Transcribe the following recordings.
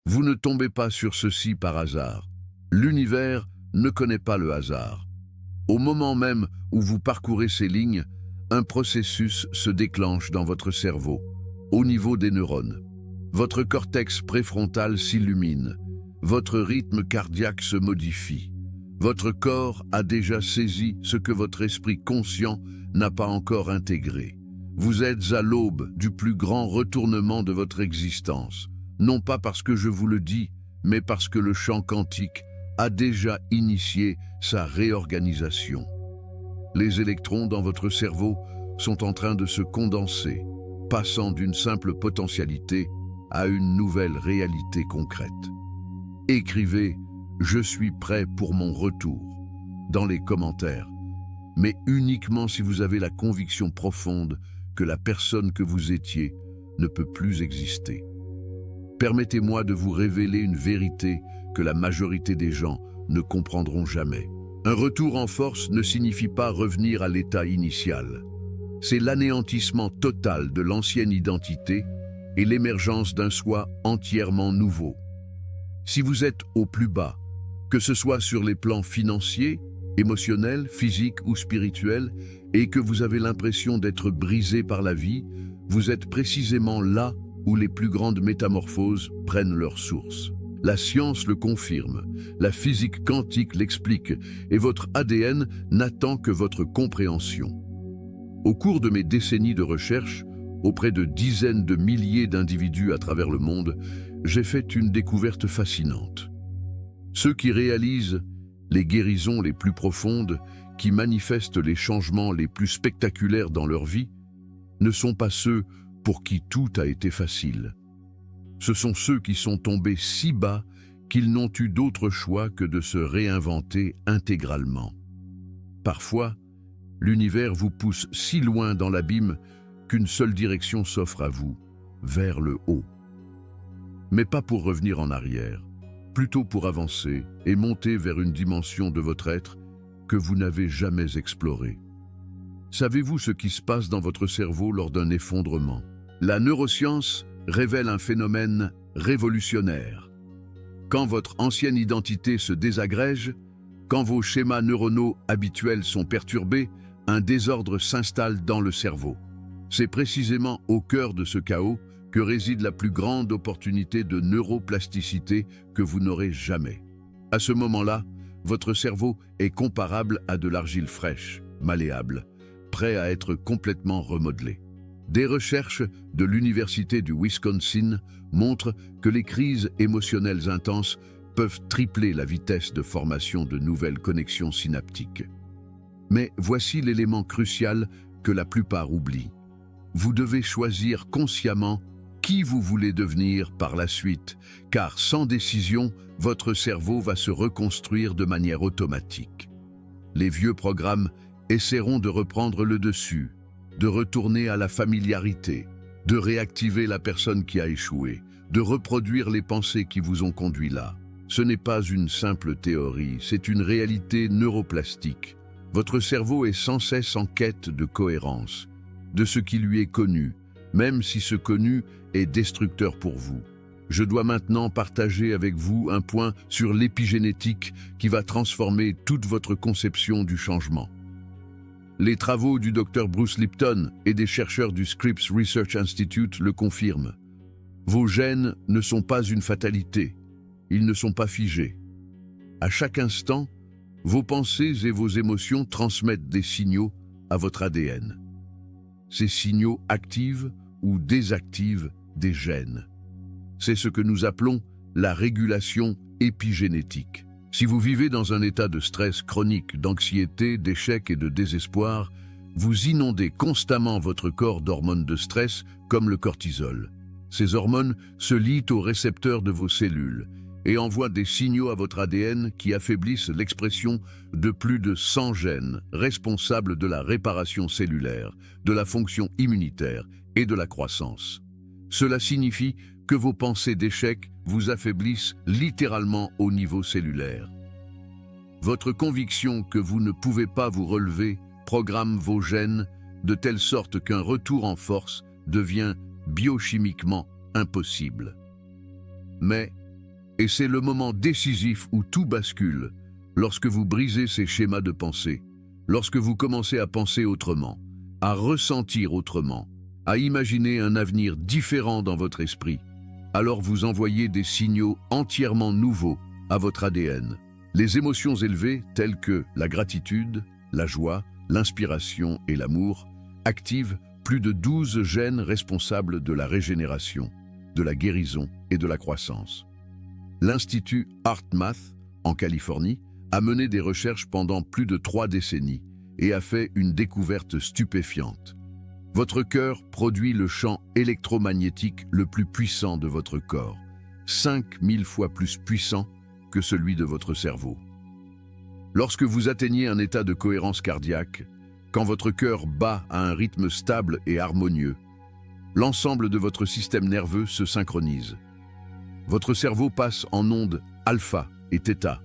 Vous ne tombez pas sur ceci par hasard. L'univers ne connaît pas le hasard. Au moment même où vous parcourez ces lignes, un processus se déclenche dans votre cerveau, au niveau des neurones. Votre cortex préfrontal s'illumine, votre rythme cardiaque se modifie. Votre corps a déjà saisi ce que votre esprit conscient n'a pas encore intégré. Vous êtes à l'aube du plus grand retournement de votre existence, non pas parce que je vous le dis, mais parce que le champ quantique a déjà initié sa réorganisation. Les électrons dans votre cerveau sont en train de se condenser, passant d'une simple potentialité à une nouvelle réalité concrète. Écrivez « Je suis prêt pour mon retour » dans les commentaires, mais uniquement si vous avez la conviction profonde que la personne que vous étiez ne peut plus exister. Permettez-moi de vous révéler une vérité que la majorité des gens ne comprendront jamais. Un retour en force ne signifie pas revenir à l'état initial. C'est l'anéantissement total de l'ancienne identité et l'émergence d'un soi entièrement nouveau. Si vous êtes au plus bas, que ce soit sur les plans financiers, émotionnels, physiques ou spirituels, et que vous avez l'impression d'être brisé par la vie, vous êtes précisément là où les plus grandes métamorphoses prennent leur source. La science le confirme, la physique quantique l'explique, et votre ADN n'attend que votre compréhension. Au cours de mes décennies de recherche, auprès de dizaines de milliers d'individus à travers le monde, j'ai fait une découverte fascinante. Ceux qui réalisent les guérisons les plus profondes, qui manifestent les changements les plus spectaculaires dans leur vie, ne sont pas ceux pour qui tout a été facile. Ce sont ceux qui sont tombés si bas qu'ils n'ont eu d'autre choix que de se réinventer intégralement. Parfois, l'univers vous pousse si loin dans l'abîme qu'une seule direction s'offre à vous, vers le haut. Mais pas pour revenir en arrière, plutôt pour avancer et monter vers une dimension de votre être que vous n'avez jamais explorée. Savez-vous ce qui se passe dans votre cerveau lors d'un effondrement? La neuroscience révèle un phénomène révolutionnaire. Quand votre ancienne identité se désagrège, quand vos schémas neuronaux habituels sont perturbés, un désordre s'installe dans le cerveau. C'est précisément au cœur de ce chaos que réside la plus grande opportunité de neuroplasticité que vous n'aurez jamais. À ce moment-là, votre cerveau est comparable à de l'argile fraîche, malléable, prêt à être complètement remodelé. Des recherches de l'Université du Wisconsin montrent que les crises émotionnelles intenses peuvent tripler la vitesse de formation de nouvelles connexions synaptiques. Mais voici l'élément crucial que la plupart oublient. Vous devez choisir consciemment qui vous voulez devenir par la suite, car sans décision, votre cerveau va se reconstruire de manière automatique. Les vieux programmes essaieront de reprendre le dessus, de retourner à la familiarité, de réactiver la personne qui a échoué, de reproduire les pensées qui vous ont conduit là. Ce n'est pas une simple théorie, c'est une réalité neuroplastique. Votre cerveau est sans cesse en quête de cohérence, de ce qui lui est connu, même si ce connu est destructeur pour vous. Je dois maintenant partager avec vous un point sur l'épigénétique qui va transformer toute votre conception du changement. Les travaux du Dr Bruce Lipton et des chercheurs du Scripps Research Institute le confirment. Vos gènes ne sont pas une fatalité, ils ne sont pas figés. À chaque instant, vos pensées et vos émotions transmettent des signaux à votre ADN. Ces signaux activent ou désactivent des gènes. C'est ce que nous appelons la régulation épigénétique. Si vous vivez dans un état de stress chronique, d'anxiété, d'échec et de désespoir, vous inondez constamment votre corps d'hormones de stress comme le cortisol. Ces hormones se lient aux récepteurs de vos cellules et envoient des signaux à votre ADN qui affaiblissent l'expression de plus de 100 gènes responsables de la réparation cellulaire, de la fonction immunitaire et de la croissance. Cela signifie que vos pensées d'échec vous affaiblissent littéralement au niveau cellulaire. Votre conviction que vous ne pouvez pas vous relever programme vos gènes de telle sorte qu'un retour en force devient biochimiquement impossible. Mais Et c'est le moment décisif où tout bascule, lorsque vous brisez ces schémas de pensée, lorsque vous commencez à penser autrement, à ressentir autrement, à imaginer un avenir différent dans votre esprit. Alors vous envoyez des signaux entièrement nouveaux à votre ADN. Les émotions élevées, telles que la gratitude, la joie, l'inspiration et l'amour, activent plus de 12 gènes responsables de la régénération, de la guérison et de la croissance. L'Institut HeartMath, en Californie, a mené des recherches pendant plus de 3 décennies et a fait une découverte stupéfiante. Votre cœur produit le champ électromagnétique le plus puissant de votre corps, 5000 fois plus puissant que celui de votre cerveau. Lorsque vous atteignez un état de cohérence cardiaque, quand votre cœur bat à un rythme stable et harmonieux, l'ensemble de votre système nerveux se synchronise. Votre cerveau passe en ondes alpha et θ.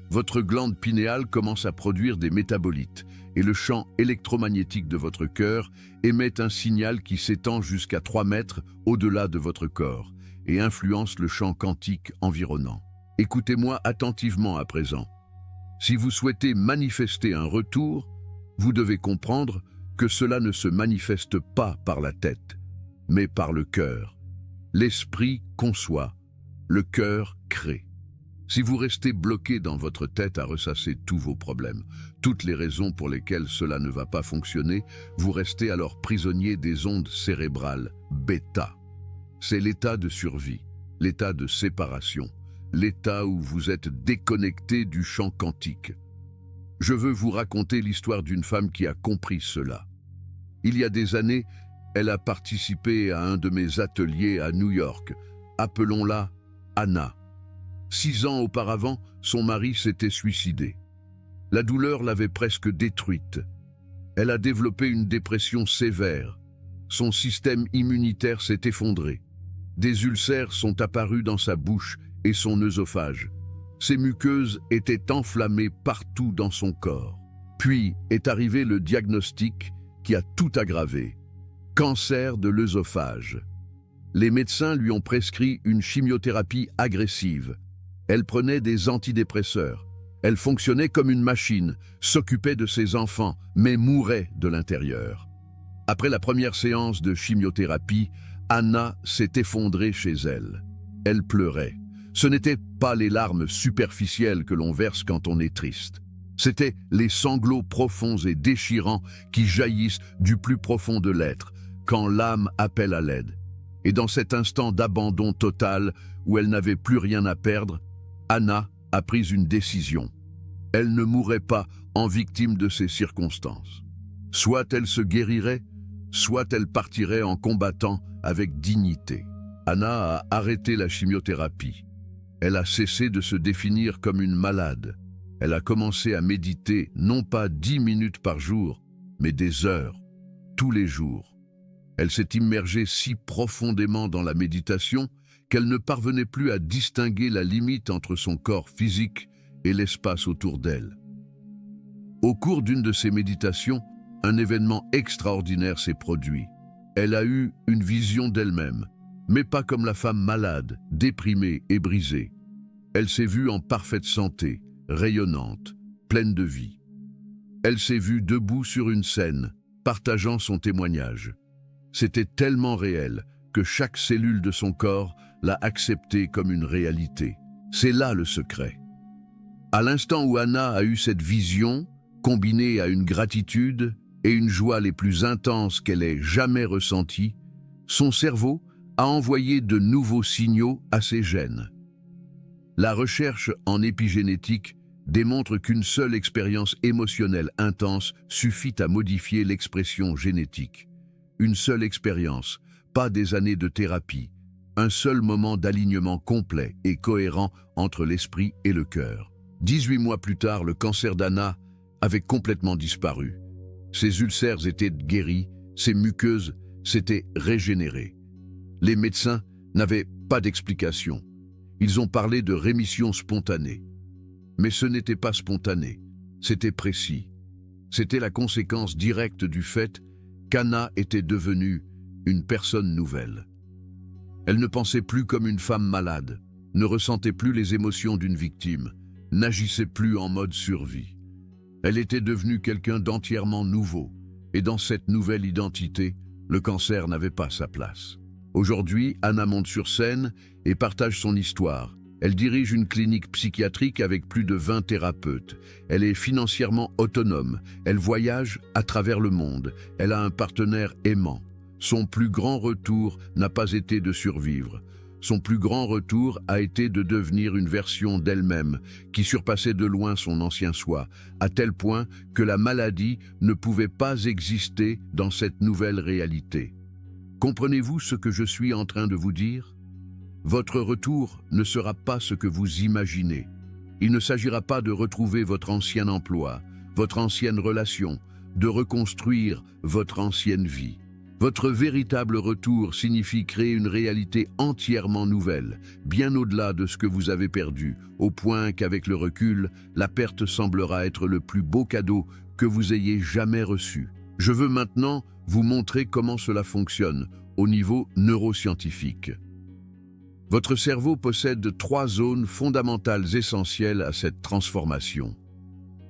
Votre glande pinéale commence à produire des métabolites et le champ électromagnétique de votre cœur émet un signal qui s'étend jusqu'à 3 mètres au-delà de votre corps et influence le champ quantique environnant. Écoutez-moi attentivement à présent. Si vous souhaitez manifester un retour, vous devez comprendre que cela ne se manifeste pas par la tête, mais par le cœur. L'esprit conçoit, le cœur crée. Si vous restez bloqué dans votre tête à ressasser tous vos problèmes, toutes les raisons pour lesquelles cela ne va pas fonctionner, vous restez alors prisonnier des ondes cérébrales bêta. C'est l'état de survie, l'état de séparation, l'état où vous êtes déconnecté du champ quantique. Je veux vous raconter l'histoire d'une femme qui a compris cela. Il y a des années, elle a participé à un de mes ateliers à New York. Appelons-la Anna. 6 ans auparavant, son mari s'était suicidé. La douleur l'avait presque détruite. Elle a développé une dépression sévère. Son système immunitaire s'est effondré. Des ulcères sont apparus dans sa bouche et son œsophage. Ses muqueuses étaient enflammées partout dans son corps. Puis est arrivé le diagnostic qui a tout aggravé. Cancer de l'œsophage. Les médecins lui ont prescrit une chimiothérapie agressive. Elle prenait des antidépresseurs. Elle fonctionnait comme une machine, s'occupait de ses enfants, mais mourait de l'intérieur. Après la première séance de chimiothérapie, Anna s'est effondrée chez elle. Elle pleurait. Ce n'étaient pas les larmes superficielles que l'on verse quand on est triste. C'étaient les sanglots profonds et déchirants qui jaillissent du plus profond de l'être, quand l'âme appelle à l'aide. Et dans cet instant d'abandon total, où elle n'avait plus rien à perdre, Anna a pris une décision. Elle ne mourrait pas en victime de ces circonstances. Soit elle se guérirait, soit elle partirait en combattant avec dignité. Anna a arrêté la chimiothérapie. Elle a cessé de se définir comme une malade. Elle a commencé à méditer non pas 10 minutes par jour, mais des heures, tous les jours. Elle s'est immergée si profondément dans la méditation qu'elle ne parvenait plus à distinguer la limite entre son corps physique et l'espace autour d'elle. Au cours d'une de ces méditations, un événement extraordinaire s'est produit. Elle a eu une vision d'elle-même, mais pas comme la femme malade, déprimée et brisée. Elle s'est vue en parfaite santé, rayonnante, pleine de vie. Elle s'est vue debout sur une scène, partageant son témoignage. C'était tellement réel que chaque cellule de son corps l'a accepté comme une réalité. C'est là le secret. À l'instant où Anna a eu cette vision, combinée à une gratitude et une joie les plus intenses qu'elle ait jamais ressenties, son cerveau a envoyé de nouveaux signaux à ses gènes. La recherche en épigénétique démontre qu'une seule expérience émotionnelle intense suffit à modifier l'expression génétique. Une seule expérience, pas des années de thérapie, un seul moment d'alignement complet et cohérent entre l'esprit et le cœur. 18 mois plus tard, le cancer d'Anna avait complètement disparu. Ses ulcères étaient guéris, ses muqueuses s'étaient régénérées. Les médecins n'avaient pas d'explication. Ils ont parlé de rémission spontanée. Mais ce n'était pas spontané, c'était précis. C'était la conséquence directe du fait qu'Anna était devenue une personne nouvelle. Elle ne pensait plus comme une femme malade, ne ressentait plus les émotions d'une victime, n'agissait plus en mode survie. Elle était devenue quelqu'un d'entièrement nouveau, et dans cette nouvelle identité, le cancer n'avait pas sa place. Aujourd'hui, Anna monte sur scène et partage son histoire. Elle dirige une clinique psychiatrique avec plus de 20 thérapeutes. Elle est financièrement autonome. Elle voyage à travers le monde. Elle a un partenaire aimant. Son plus grand retour n'a pas été de survivre. Son plus grand retour a été de devenir une version d'elle-même qui surpassait de loin son ancien soi, à tel point que la maladie ne pouvait pas exister dans cette nouvelle réalité. Comprenez-vous ce que je suis en train de vous dire ? Votre retour ne sera pas ce que vous imaginez. Il ne s'agira pas de retrouver votre ancien emploi, votre ancienne relation, de reconstruire votre ancienne vie. Votre véritable retour signifie créer une réalité entièrement nouvelle, bien au-delà de ce que vous avez perdu, au point qu'avec le recul, la perte semblera être le plus beau cadeau que vous ayez jamais reçu. Je veux maintenant vous montrer comment cela fonctionne au niveau neuroscientifique. Votre cerveau possède 3 zones fondamentales essentielles à cette transformation.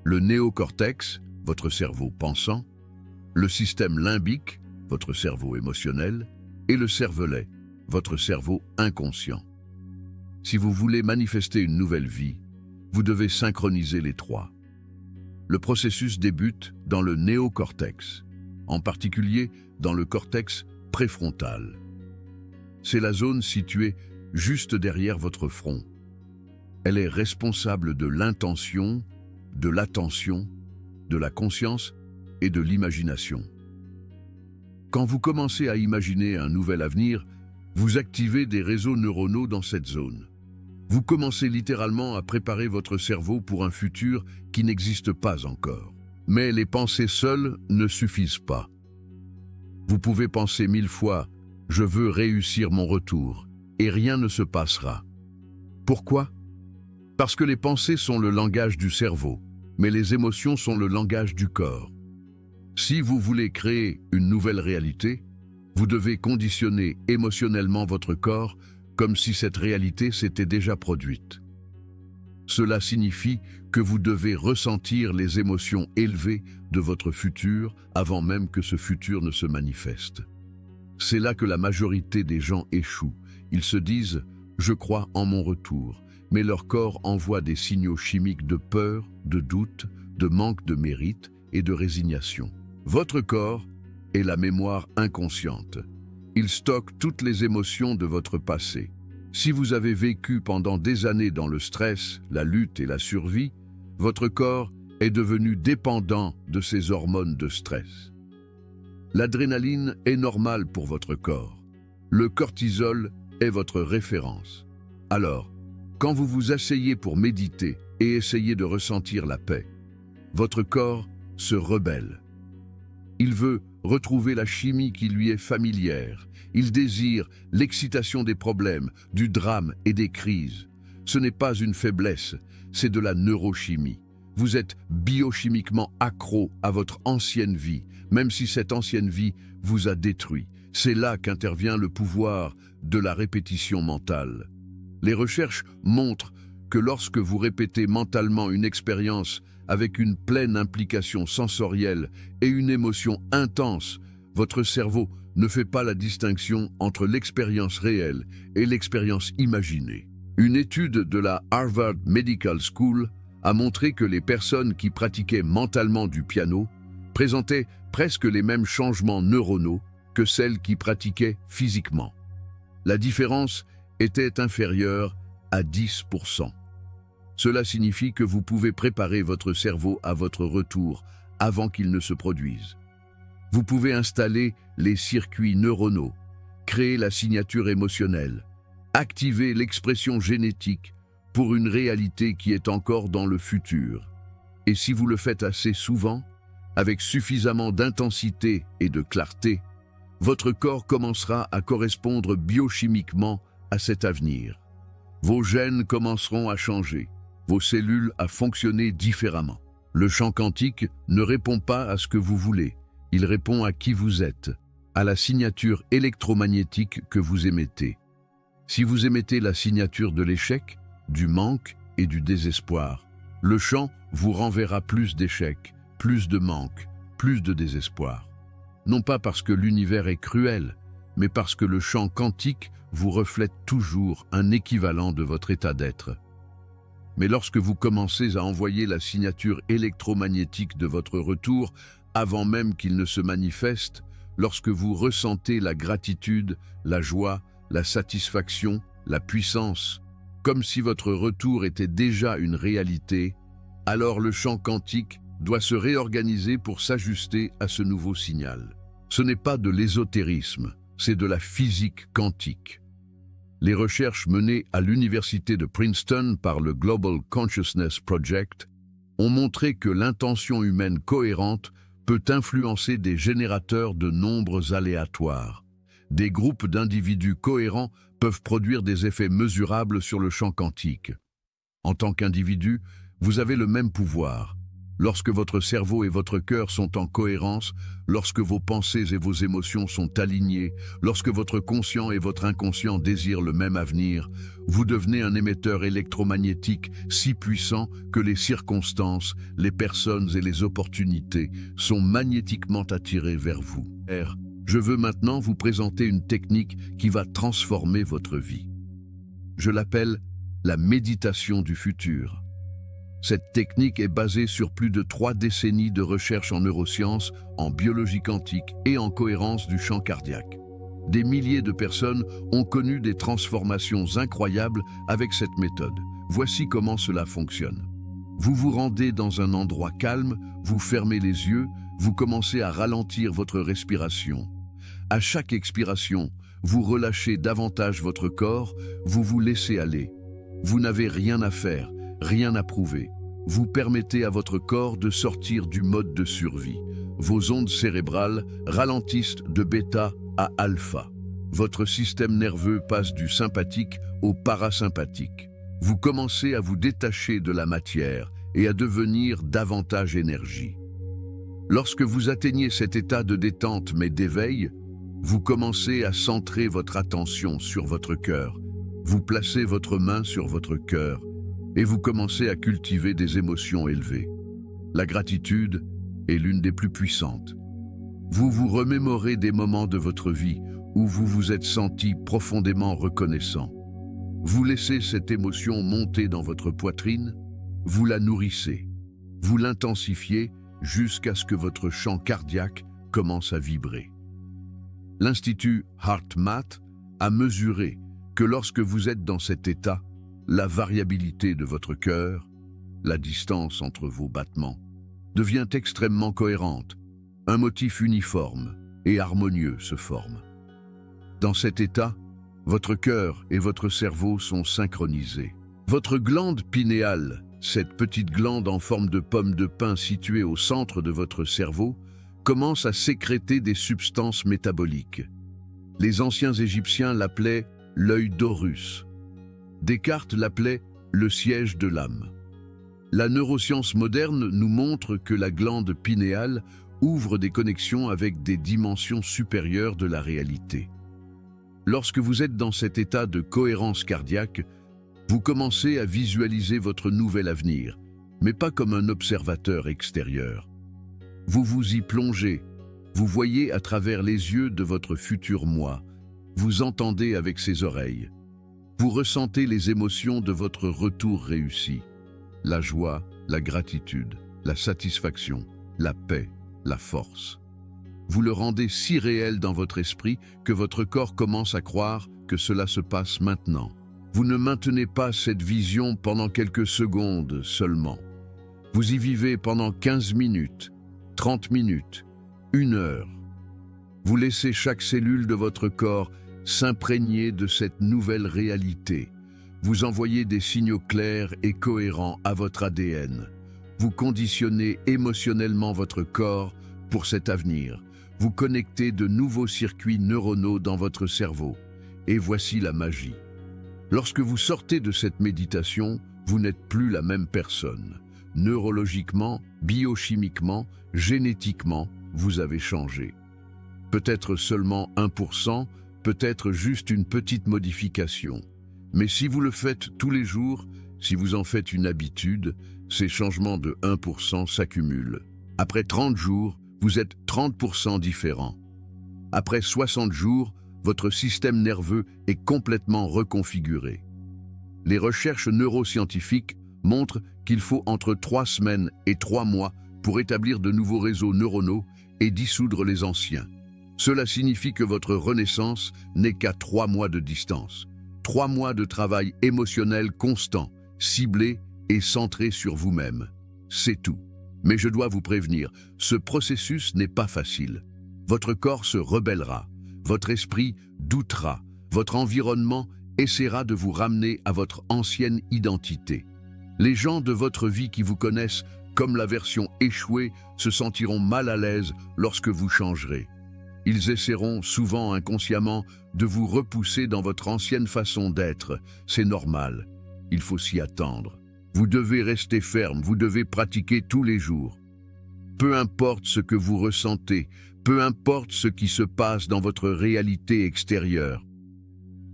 Le néocortex, votre cerveau pensant, le système limbique, votre cerveau émotionnel, et le cervelet, votre cerveau inconscient. Si vous voulez manifester une nouvelle vie, vous devez synchroniser les 3. Le processus débute dans le néocortex, en particulier dans le cortex préfrontal. C'est la zone située juste derrière votre front. Elle est responsable de l'intention, de l'attention, de la conscience et de l'imagination. Quand vous commencez à imaginer un nouvel avenir, vous activez des réseaux neuronaux dans cette zone. Vous commencez littéralement à préparer votre cerveau pour un futur qui n'existe pas encore. Mais les pensées seules ne suffisent pas. Vous pouvez penser 1000 fois « Je veux réussir mon retour » et rien ne se passera. Pourquoi ? Parce que les pensées sont le langage du cerveau, mais les émotions sont le langage du corps. Si vous voulez créer une nouvelle réalité, vous devez conditionner émotionnellement votre corps comme si cette réalité s'était déjà produite. Cela signifie que vous devez ressentir les émotions élevées de votre futur avant même que ce futur ne se manifeste. C'est là que la majorité des gens échouent. Ils se disent « je crois en mon retour », mais leur corps envoie des signaux chimiques de peur, de doute, de manque de mérite et de résignation. Votre corps est la mémoire inconsciente. Il stocke toutes les émotions de votre passé. Si vous avez vécu pendant des années dans le stress, la lutte et la survie, votre corps est devenu dépendant de ces hormones de stress. L'adrénaline est normale pour votre corps. Le cortisol est votre référence. Alors, quand vous vous asseyez pour méditer et essayez de ressentir la paix, votre corps se rebelle. Il veut retrouver la chimie qui lui est familière. Il désire l'excitation des problèmes, du drame et des crises. Ce n'est pas une faiblesse, c'est de la neurochimie. Vous êtes biochimiquement accro à votre ancienne vie, même si cette ancienne vie vous a détruit. C'est là qu'intervient le pouvoir de la répétition mentale. Les recherches montrent que lorsque vous répétez mentalement une expérience avec une pleine implication sensorielle et une émotion intense, votre cerveau ne fait pas la distinction entre l'expérience réelle et l'expérience imaginée. Une étude de la Harvard Medical School a montré que les personnes qui pratiquaient mentalement du piano présentaient presque les mêmes changements neuronaux que celles qui pratiquaient physiquement. La différence était inférieure à 10%. Cela signifie que vous pouvez préparer votre cerveau à votre retour avant qu'il ne se produise. Vous pouvez installer les circuits neuronaux, créer la signature émotionnelle, activer l'expression génétique pour une réalité qui est encore dans le futur. Et si vous le faites assez souvent, avec suffisamment d'intensité et de clarté, votre corps commencera à correspondre biochimiquement à cet avenir. Vos gènes commenceront à changer, vos cellules à fonctionner différemment. Le champ quantique ne répond pas à ce que vous voulez, il répond à qui vous êtes, à la signature électromagnétique que vous émettez. Si vous émettez la signature de l'échec, du manque et du désespoir, le champ vous renverra plus d'échecs, plus de manque, plus de désespoir. Non pas parce que l'univers est cruel, mais parce que le champ quantique vous reflète toujours un équivalent de votre état d'être. Mais lorsque vous commencez à envoyer la signature électromagnétique de votre retour, avant même qu'il ne se manifeste, lorsque vous ressentez la gratitude, la joie, la satisfaction, la puissance, comme si votre retour était déjà une réalité, alors le champ quantique doit se réorganiser pour s'ajuster à ce nouveau signal. Ce n'est pas de l'ésotérisme, c'est de la physique quantique. Les recherches menées à l'université de Princeton par le Global Consciousness Project ont montré que l'intention humaine cohérente peut influencer des générateurs de nombres aléatoires. Des groupes d'individus cohérents peuvent produire des effets mesurables sur le champ quantique. En tant qu'individu, vous avez le même pouvoir. Lorsque votre cerveau et votre cœur sont en cohérence, lorsque vos pensées et vos émotions sont alignées, lorsque votre conscient et votre inconscient désirent le même avenir, vous devenez un émetteur électromagnétique si puissant que les circonstances, les personnes et les opportunités sont magnétiquement attirées vers vous. Je veux maintenant vous présenter une technique qui va transformer votre vie. Je l'appelle la méditation du futur. Cette technique est basée sur plus de 3 décennies de recherche en neurosciences, en biologie quantique et en cohérence du champ cardiaque. Des milliers de personnes ont connu des transformations incroyables avec cette méthode. Voici comment cela fonctionne. Vous vous rendez dans un endroit calme, vous fermez les yeux, vous commencez à ralentir votre respiration. À chaque expiration, vous relâchez davantage votre corps, vous vous laissez aller. Vous n'avez rien à faire, rien à prouver. Vous permettez à votre corps de sortir du mode de survie. Vos ondes cérébrales ralentissent de bêta à alpha. Votre système nerveux passe du sympathique au parasympathique. Vous commencez à vous détacher de la matière et à devenir davantage énergie. Lorsque vous atteignez cet état de détente mais d'éveil, vous commencez à centrer votre attention sur votre cœur. Vous placez votre main sur votre cœur et vous commencez à cultiver des émotions élevées. La gratitude est l'une des plus puissantes. Vous vous remémorez des moments de votre vie où vous vous êtes senti profondément reconnaissant. Vous laissez cette émotion monter dans votre poitrine, vous la nourrissez, vous l'intensifiez jusqu'à ce que votre champ cardiaque commence à vibrer. L'Institut HeartMath a mesuré que lorsque vous êtes dans cet état, la variabilité de votre cœur, la distance entre vos battements, devient extrêmement cohérente. Un motif uniforme et harmonieux se forme. Dans cet état, votre cœur et votre cerveau sont synchronisés. Votre glande pinéale, cette petite glande en forme de pomme de pin située au centre de votre cerveau, commence à sécréter des substances métaboliques. Les anciens Égyptiens l'appelaient l'œil d'Horus. Descartes l'appelait le siège de l'âme. La neuroscience moderne nous montre que la glande pinéale ouvre des connexions avec des dimensions supérieures de la réalité. Lorsque vous êtes dans cet état de cohérence cardiaque, vous commencez à visualiser votre nouvel avenir, mais pas comme un observateur extérieur. Vous vous y plongez, vous voyez à travers les yeux de votre futur moi, vous entendez avec ses oreilles. Vous ressentez les émotions de votre retour réussi. La joie, la gratitude, la satisfaction, la paix, la force. Vous le rendez si réel dans votre esprit que votre corps commence à croire que cela se passe maintenant. Vous ne maintenez pas cette vision pendant quelques secondes seulement. Vous y vivez pendant 15 minutes, 30 minutes, 1 heure. Vous laissez chaque cellule de votre corps s'imprégner de cette nouvelle réalité. Vous envoyez des signaux clairs et cohérents à votre ADN. Vous conditionnez émotionnellement votre corps pour cet avenir. Vous connectez de nouveaux circuits neuronaux dans votre cerveau. Et voici la magie. Lorsque vous sortez de cette méditation, vous n'êtes plus la même personne. Neurologiquement, biochimiquement, génétiquement, vous avez changé. Peut-être seulement 1%, peut être juste une petite modification. Mais si vous le faites tous les jours, si vous en faites une habitude, ces changements de 1% s'accumulent. Après 30 jours, vous êtes 30% différent. Après 60 jours, votre système nerveux est complètement reconfiguré. Les recherches neuroscientifiques montrent qu'il faut entre 3 semaines et 3 mois pour établir de nouveaux réseaux neuronaux et dissoudre les anciens. Cela signifie que votre renaissance n'est qu'à 3 mois de distance. 3 mois de travail émotionnel constant, ciblé et centré sur vous-même. C'est tout. Mais je dois vous prévenir, ce processus n'est pas facile. Votre corps se rebellera, votre esprit doutera, votre environnement essaiera de vous ramener à votre ancienne identité. Les gens de votre vie qui vous connaissent comme la version échouée se sentiront mal à l'aise lorsque vous changerez. Ils essaieront, souvent inconsciemment, de vous repousser dans votre ancienne façon d'être. C'est normal, il faut s'y attendre. Vous devez rester ferme, vous devez pratiquer tous les jours. Peu importe ce que vous ressentez, peu importe ce qui se passe dans votre réalité extérieure,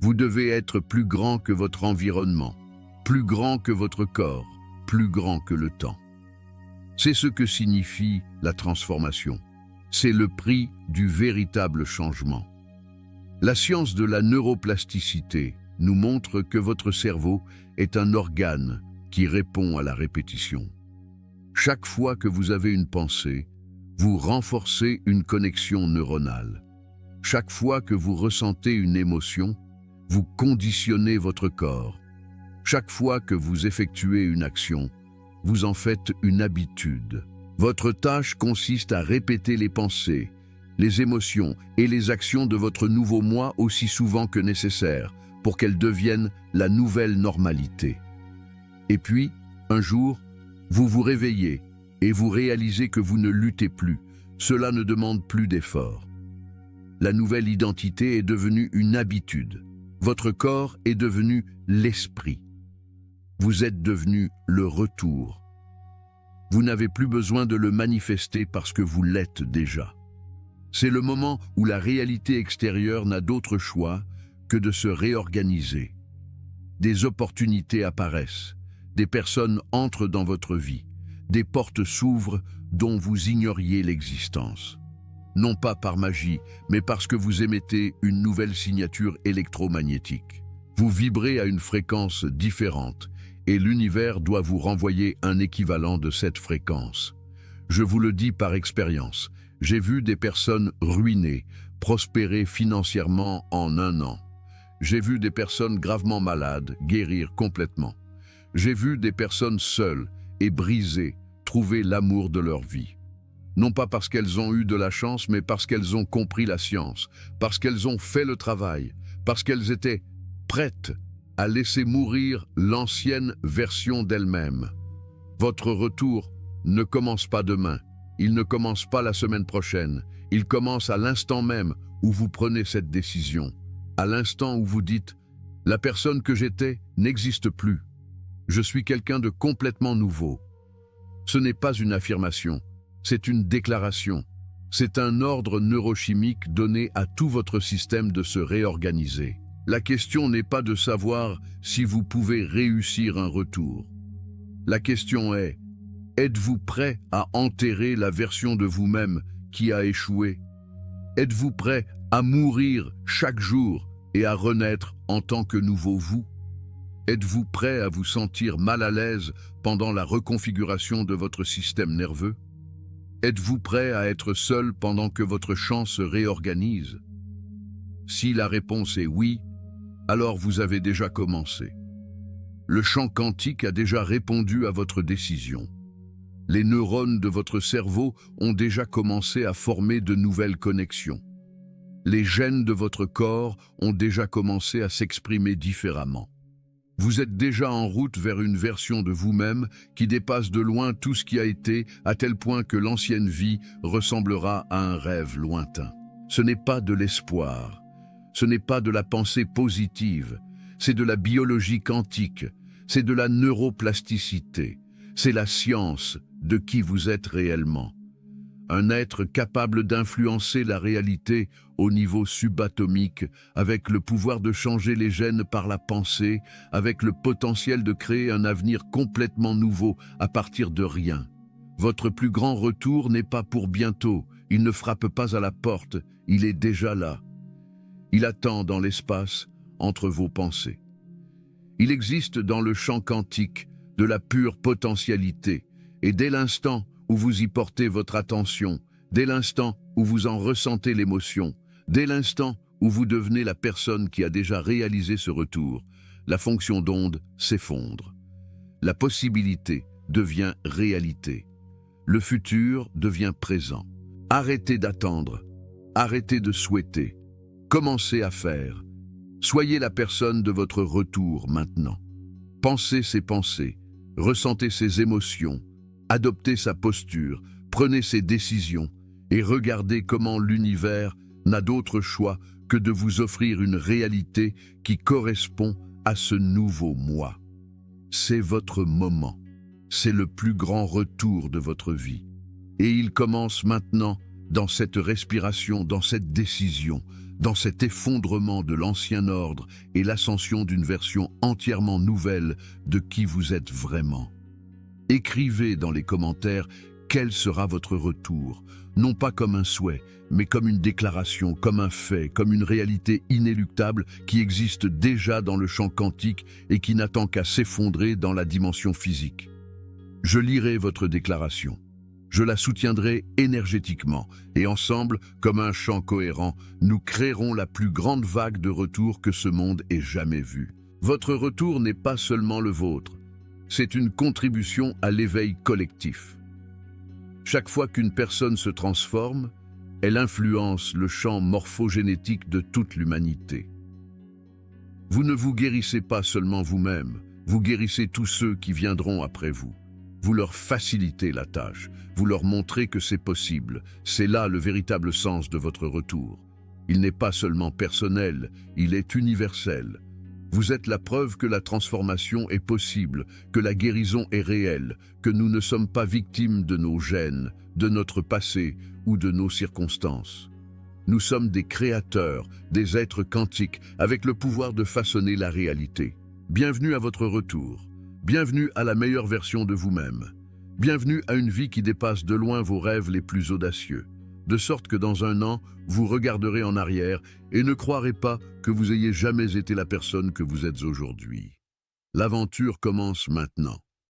vous devez être plus grand que votre environnement, plus grand que votre corps, plus grand que le temps. C'est ce que signifie la transformation. C'est le prix du véritable changement. La science de la neuroplasticité nous montre que votre cerveau est un organe qui répond à la répétition. Chaque fois que vous avez une pensée, vous renforcez une connexion neuronale. Chaque fois que vous ressentez une émotion, vous conditionnez votre corps. Chaque fois que vous effectuez une action, vous en faites une habitude. Votre tâche consiste à répéter les pensées, les émotions et les actions de votre nouveau moi aussi souvent que nécessaire pour qu'elles deviennent la nouvelle normalité. Et puis, un jour, vous vous réveillez et vous réalisez que vous ne luttez plus. Cela ne demande plus d'efforts. La nouvelle identité est devenue une habitude. Votre corps est devenu l'esprit. Vous êtes devenu le retour. Vous n'avez plus besoin de le manifester parce que vous l'êtes déjà. C'est le moment où la réalité extérieure n'a d'autre choix que de se réorganiser. Des opportunités apparaissent, des personnes entrent dans votre vie, des portes s'ouvrent dont vous ignoriez l'existence. Non pas par magie, mais parce que vous émettez une nouvelle signature électromagnétique. Vous vibrez à une fréquence différente et l'univers doit vous renvoyer un équivalent de cette fréquence. Je vous le dis par expérience, j'ai vu des personnes ruinées, prospérer financièrement en 1 an. J'ai vu des personnes gravement malades guérir complètement. J'ai vu des personnes seules et brisées trouver l'amour de leur vie. Non pas parce qu'elles ont eu de la chance, mais parce qu'elles ont compris la science, parce qu'elles ont fait le travail, parce qu'elles étaient prêtes à laisser mourir l'ancienne version d'elles-mêmes. Votre retour ne commence pas demain, il ne commence pas la semaine prochaine, il commence à l'instant même où vous prenez cette décision, à l'instant où vous dites « La personne que j'étais n'existe plus, je suis quelqu'un de complètement nouveau ». Ce n'est pas une affirmation, c'est une déclaration. C'est un ordre neurochimique donné à tout votre système de se réorganiser. La question n'est pas de savoir si vous pouvez réussir un retour. La question est, êtes-vous prêt à enterrer la version de vous-même qui a échoué? Êtes-vous prêt à mourir chaque jour et à renaître en tant que nouveau vous? Êtes-vous prêt à vous sentir mal à l'aise pendant la reconfiguration de votre système nerveux? Êtes-vous prêt à être seul pendant que votre champ se réorganise? Si la réponse est oui, alors vous avez déjà commencé. Le champ quantique a déjà répondu à votre décision. Les neurones de votre cerveau ont déjà commencé à former de nouvelles connexions. Les gènes de votre corps ont déjà commencé à s'exprimer différemment. Vous êtes déjà en route vers une version de vous-même qui dépasse de loin tout ce qui a été, à tel point que l'ancienne vie ressemblera à un rêve lointain. Ce n'est pas de l'espoir, ce n'est pas de la pensée positive, c'est de la biologie quantique, c'est de la neuroplasticité, c'est la science de qui vous êtes réellement. un être capable d'influencer la réalité au niveau subatomique, avec le pouvoir de changer les gènes par la pensée, avec le potentiel de créer un avenir complètement nouveau à partir de rien. Votre plus grand retour n'est pas pour bientôt, il ne frappe pas à la porte, il est déjà là. Il attend dans l'espace, entre vos pensées. Il existe dans le champ quantique de la pure potentialité, et dès l'instant où vous y portez votre attention, dès l'instant où vous en ressentez l'émotion, dès l'instant où vous devenez la personne qui a déjà réalisé ce retour, la fonction d'onde s'effondre. La possibilité devient réalité. Le futur devient présent. Arrêtez d'attendre, arrêtez de souhaiter, commencez à faire. Soyez la personne de votre retour maintenant. Pensez ses pensées, ressentez ses émotions, adoptez sa posture, prenez ses décisions et regardez comment l'univers n'a d'autre choix que de vous offrir une réalité qui correspond à ce nouveau moi. C'est votre moment, c'est le plus grand retour de votre vie. Et il commence maintenant dans cette respiration, dans cette décision, dans cet effondrement de l'ancien ordre et l'ascension d'une version entièrement nouvelle de qui vous êtes vraiment. Écrivez dans les commentaires quel sera votre retour, non pas comme un souhait, mais comme une déclaration, comme un fait, comme une réalité inéluctable qui existe déjà dans le champ quantique et qui n'attend qu'à s'effondrer dans la dimension physique. Je lirai votre déclaration. Je la soutiendrai énergétiquement et ensemble, comme un chant cohérent, nous créerons la plus grande vague de retour que ce monde ait jamais vue. Votre retour n'est pas seulement le vôtre, c'est une contribution à l'éveil collectif. Chaque fois qu'une personne se transforme, elle influence le champ morphogénétique de toute l'humanité. Vous ne vous guérissez pas seulement vous-même, vous guérissez tous ceux qui viendront après vous. Vous leur facilitez la tâche, vous leur montrez que c'est possible. C'est là le véritable sens de votre retour. Il n'est pas seulement personnel, il est universel. Vous êtes la preuve que la transformation est possible, que la guérison est réelle, que nous ne sommes pas victimes de nos gènes, de notre passé ou de nos circonstances. Nous sommes des créateurs, des êtres quantiques, avec le pouvoir de façonner la réalité. Bienvenue à votre retour. Bienvenue à la meilleure version de vous-même. Bienvenue à une vie qui dépasse de loin vos rêves les plus audacieux. De sorte que dans un an, vous regarderez en arrière et ne croirez pas que vous ayez jamais été la personne que vous êtes aujourd'hui. L'aventure commence maintenant.